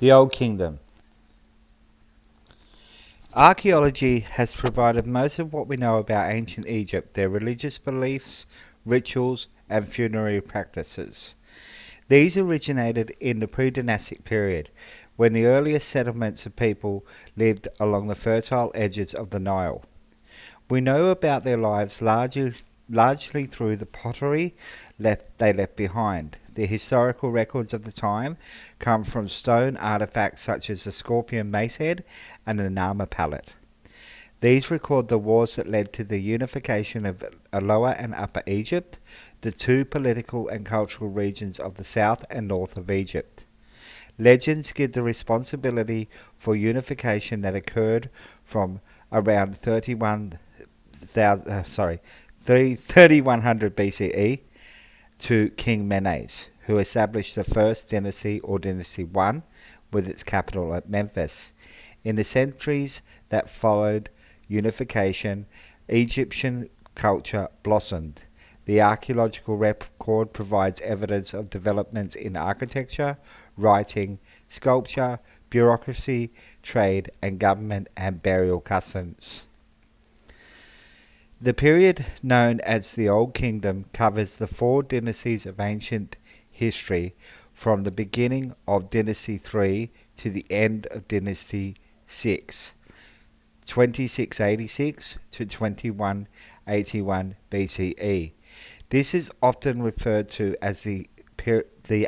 The Old Kingdom. Archaeology has provided most of what we know about ancient Egypt, their religious beliefs, rituals, and funerary practices. These originated in the pre-dynastic period, when the earliest settlements of people lived along the fertile edges of the Nile. We know about their lives largely through the pottery they left behind. The historical records of the time come from stone artifacts such as the scorpion mace head and the Nama palette. These record the wars that led to the unification of Lower and Upper Egypt, the two political and cultural regions of the south and north of Egypt. Legends give the responsibility for unification that occurred from around 3100 BCE to King Menes, who established the first dynasty, or Dynasty 1, with its capital at Memphis. In the centuries that followed unification, Egyptian culture blossomed. The archaeological record provides evidence of developments in architecture, writing, sculpture, bureaucracy, trade, and government and burial customs. The period known as the Old Kingdom covers the four dynasties of ancient history from the beginning of Dynasty 3 to the end of Dynasty 6, 2686 to 2181 BCE. This is often referred to as the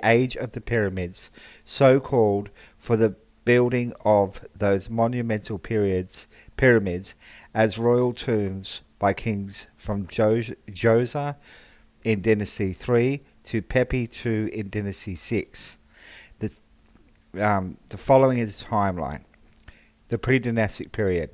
Age of the Pyramids, so called for the building of those monumental pyramids as royal tombs by kings from Djoser in Dynasty 3 to Pepi II in Dynasty 6. The, the following is the timeline. The pre-dynastic period.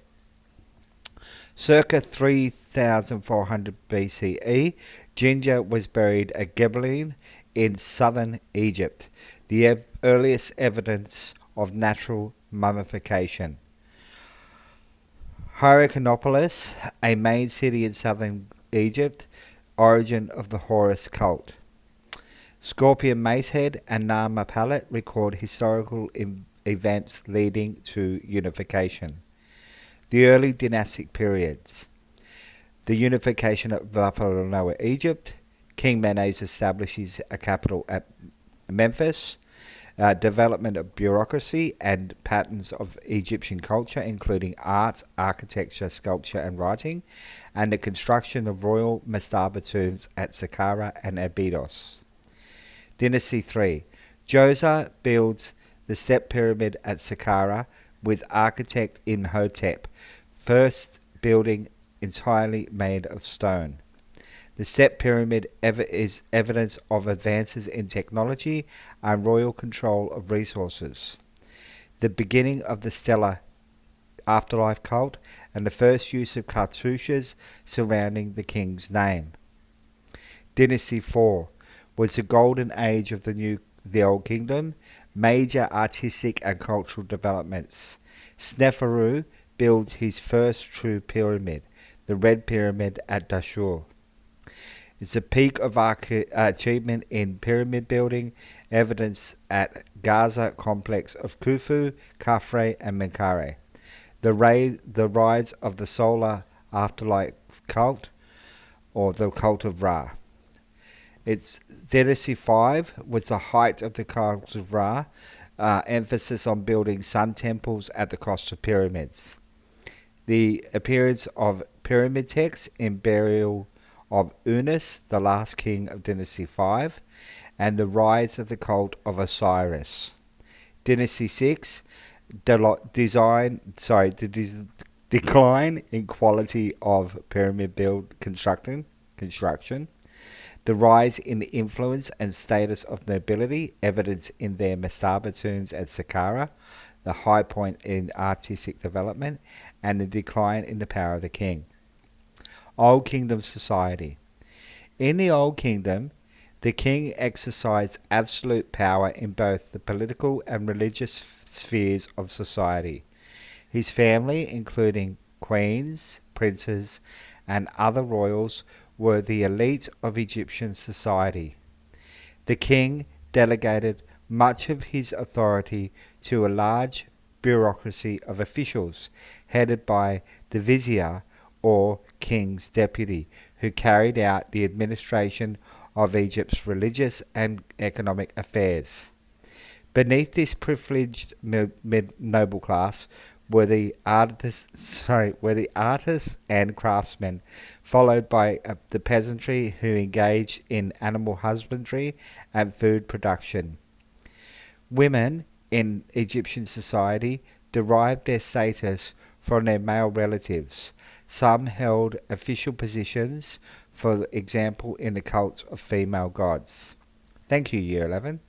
Circa 3400 BCE, Ginger was buried at Gebelin in southern Egypt, the earliest evidence of natural mummification. Hierakonpolis, a main city in southern Egypt, origin of the Horus cult. Scorpion Macehead and Nama Palette record historical events leading to unification. The early dynastic periods. The unification of Upper and Lower Egypt. King Menes establishes a capital at Memphis. Development of bureaucracy and patterns of Egyptian culture, including art, architecture, sculpture, and writing, and the construction of royal mastaba tombs at Saqqara and Abydos. Dynasty 3. Djoser builds the step pyramid at Saqqara with architect Imhotep, first building entirely made of stone. The step pyramid is evidence of advances in technology and royal control of resources. The beginning of the stellar afterlife cult and the first use of cartouches surrounding the king's name. Dynasty 4 was the golden age of the Old Kingdom, major artistic and cultural developments. Sneferu builds his first true pyramid, the Red Pyramid at Dashur. It's a peak of achievement in pyramid building, evidence at Gaza complex of Khufu, Khafre, and Menkaure. The rise of the solar afterlife cult, or the cult of Ra. Its Dynasty 5 was the height of the cult of Ra, emphasis on building sun temples at the cost of pyramids. The appearance of pyramid texts in burial of Unas, the last king of Dynasty 5, and the rise of the cult of Osiris. Dynasty 6, decline in quality of pyramid construction, the rise in the influence and status of nobility, evidence in their mastaba tombs at Saqqara, the high point in artistic development, and the decline in the power of the king. Old Kingdom society. In the Old Kingdom, the king exercised absolute power in both the political and religious spheres of society. His family, including queens, princes, and other royals, were the elite of Egyptian society. The king delegated much of his authority to a large bureaucracy of officials headed by the vizier or king's deputy, who carried out the administration of Egypt's religious and economic affairs. Beneath this privileged noble class were the artists and craftsmen, followed by the peasantry who engaged in animal husbandry and food production. Women in Egyptian society derived their status from their male relatives. Some held official positions, for example in the cult of female gods. Thank you, Year 11.